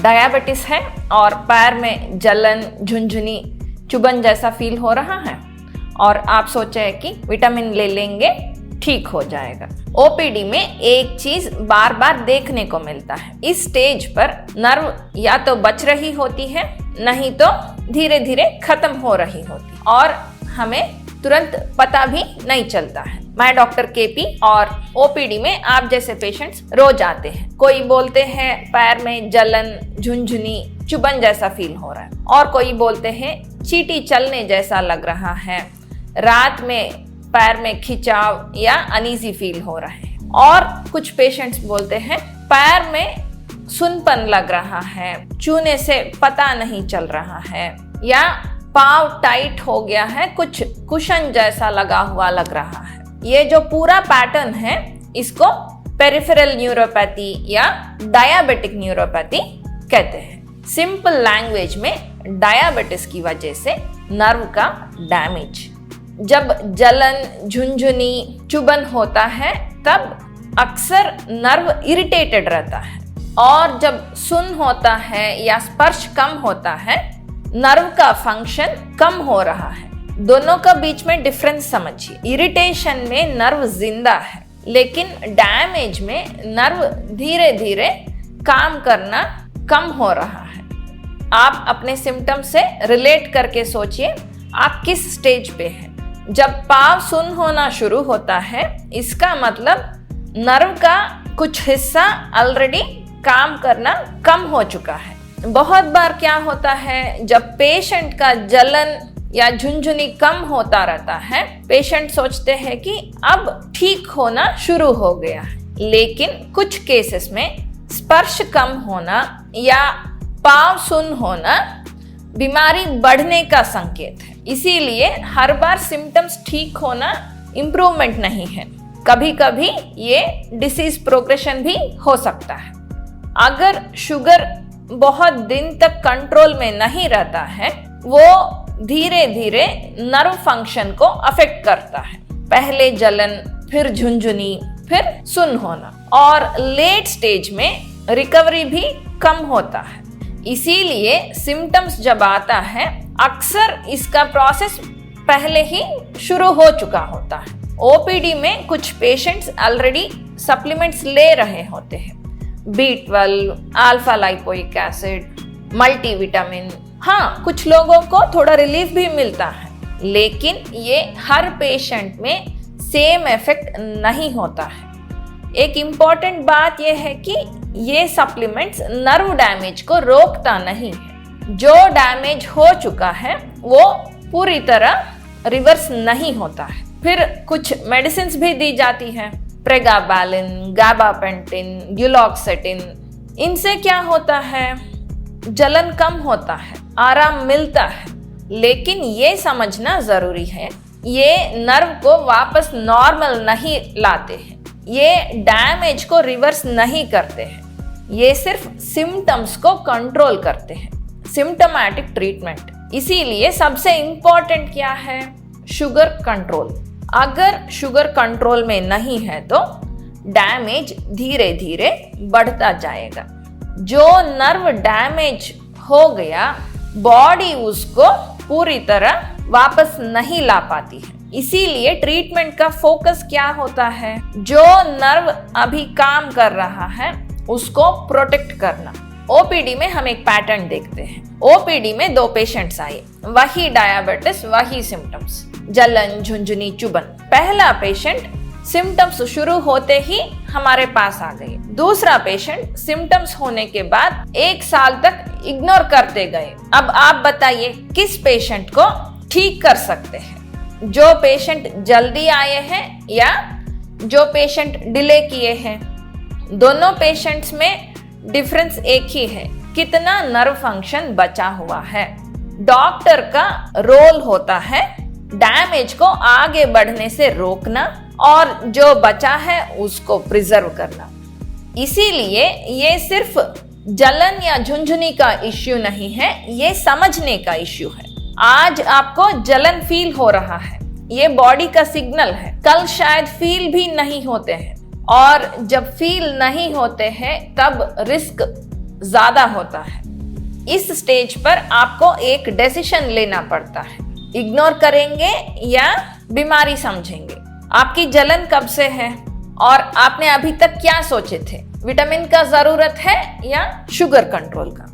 Diabetes है और पैर में जलन, झुनझुनी, चुभन जैसा फील हो रहा है और आप सोचे हैं कि विटामिन ले लेंगे ठीक हो जाएगा। ओपीडी में एक चीज बार बार देखने को मिलता है, इस स्टेज पर नर्व या तो बच रही होती है, नहीं तो धीरे धीरे खत्म हो रही होती और हमें तुरंत पता भी नहीं चलता है। मैं डॉक्टर केपी और ओपीडी में आप जैसे पेशेंट्स रोज आते हैं। कोई बोलते हैं पैर में जलन, झुनझुनी, चुभन जैसा फील हो रहा है और कोई बोलते हैं चींटी चलने जैसा लग रहा है, रात में पैर में खिंचाव या अनईजी फील हो रहा है और कुछ पेशेंट्स बोलते हैं पैर में सुनपन लग रहा है, छूने से पता नहीं चल रहा है या पाँव टाइट हो गया है, कुछ कुशन जैसा लगा हुआ लग रहा है। ये जो पूरा पैटर्न है इसको पेरिफेरल न्यूरोपैथी या डायबिटिक न्यूरोपैथी कहते हैं। सिंपल लैंग्वेज में डायबिटीज की वजह से नर्व का डैमेज। जब जलन, झुनझुनी, चुभन होता है तब अक्सर नर्व इरिटेटेड रहता है और जब सुन होता है या स्पर्श कम होता है, नर्व का फंक्शन कम हो रहा है। दोनों का बीच में डिफरेंस समझिए। इरिटेशन में नर्व जिंदा है, लेकिन डैमेज में नर्व धीरे धीरे काम करना कम हो रहा है। आप अपने सिम्टम से रिलेट करके सोचिए आप किस स्टेज पे हैं। जब पाँव सुन होना शुरू होता है, इसका मतलब नर्व का कुछ हिस्सा ऑलरेडी काम करना कम हो चुका है। बहुत बार क्या होता है, जब पेशेंट का जलन या झुनझुनी कम होता रहता है, पेशेंट सोचते हैं कि अब ठीक होना शुरू हो गया है, लेकिन कुछ केसेस में स्पर्श कम होना या पाँव सुन होना बीमारी बढ़ने का संकेत है। इसीलिए हर बार सिम्टम्स ठीक होना इम्प्रूवमेंट नहीं है, कभी कभी ये डिसीज प्रोग्रेशन भी हो सकता है। अगर शुगर बहुत दिन तक कंट्रोल में नहीं रहता है, वो धीरे धीरे नर्व फंक्शन को अफेक्ट करता है। पहले जलन, फिर झुनझुनी, फिर सुन होना और लेट स्टेज में रिकवरी भी कम होता है। इसीलिए सिम्टम्स जब आता है, अक्सर इसका प्रोसेस पहले ही शुरू हो चुका होता है। ओपीडी में कुछ पेशेंट्स ऑलरेडी सप्लीमेंट्स ले रहे होते हैं, B12, alpha lipoic acid, multivitamin. हाँ, कुछ लोगों को थोड़ा रिलीफ भी मिलता है, लेकिन ये हर पेशेंट में सेम इफेक्ट नहीं होता है। एक इम्पॉर्टेंट बात यह है कि ये सप्लीमेंट्स नर्व डैमेज को रोकता नहीं है। जो डैमेज हो चुका है वो पूरी तरह रिवर्स नहीं होता है। फिर कुछ मेडिसिन्स भी दी जाती है, प्रेगाबैलिन, गाबापेंटिन, ड्यूलॉक्सेटिन। इनसे क्या होता है, जलन कम होता है, आराम मिलता है, लेकिन ये समझना जरूरी है ये नर्व को वापस नॉर्मल नहीं लाते हैं, ये डैमेज को रिवर्स नहीं करते हैं, ये सिर्फ सिम्टम्स को कंट्रोल करते हैं। Symptomatic treatment. इसीलिए सबसे इंपॉर्टेंट क्या है, शुगर कंट्रोल। अगर शुगर कंट्रोल में नहीं है तो डैमेज धीरे धीरे बढ़ता जाएगा। जो नर्व डैमेज हो गया, बॉडी उसको पूरी तरह वापस नहीं ला पाती है। इसीलिए ट्रीटमेंट का फोकस क्या होता है, जो नर्व अभी काम कर रहा है उसको प्रोटेक्ट करना। ओपीडी में हम एक पैटर्न देखते हैं। ओपीडी में 2 पेशेंट्स आए, वही डायबिटीज, वही सिम्टम्स, जलन, झुनझुनी, चुभन। पहला पेशेंट सिम्टम्स शुरू होते ही हमारे पास आ गए। दूसरा पेशेंट सिम्टम्स होने के बाद 1 साल तक इग्नोर करते गए। अब आप बताइए किस पेशेंट को ठीक कर सकते हैं, जो पेशेंट जल्दी आए हैं या जो पेशेंट डिले किए हैं। दोनों पेशेंट्स में डिफरेंस एक ही है, कितना नर्व फंक्शन बचा हुआ है। डॉक्टर का रोल होता है डैमेज को आगे बढ़ने से रोकना और जो बचा है उसको प्रिजर्व करना। इसीलिए ये सिर्फ जलन या झुनझुनी का इश्यू नहीं है, ये समझने का इश्यू है। आज आपको जलन फील हो रहा है, ये बॉडी का सिग्नल है। कल शायद फील भी नहीं होते हैं, और जब फील नहीं होते हैं तब रिस्क ज्यादा होता है। इस स्टेज पर आपको एक डिसीजन लेना पड़ता है, इग्नोर करेंगे या बीमारी समझेंगे। आपकी जलन कब से है और आपने अभी तक क्या सोचे थे, विटामिन का जरूरत है या शुगर कंट्रोल का।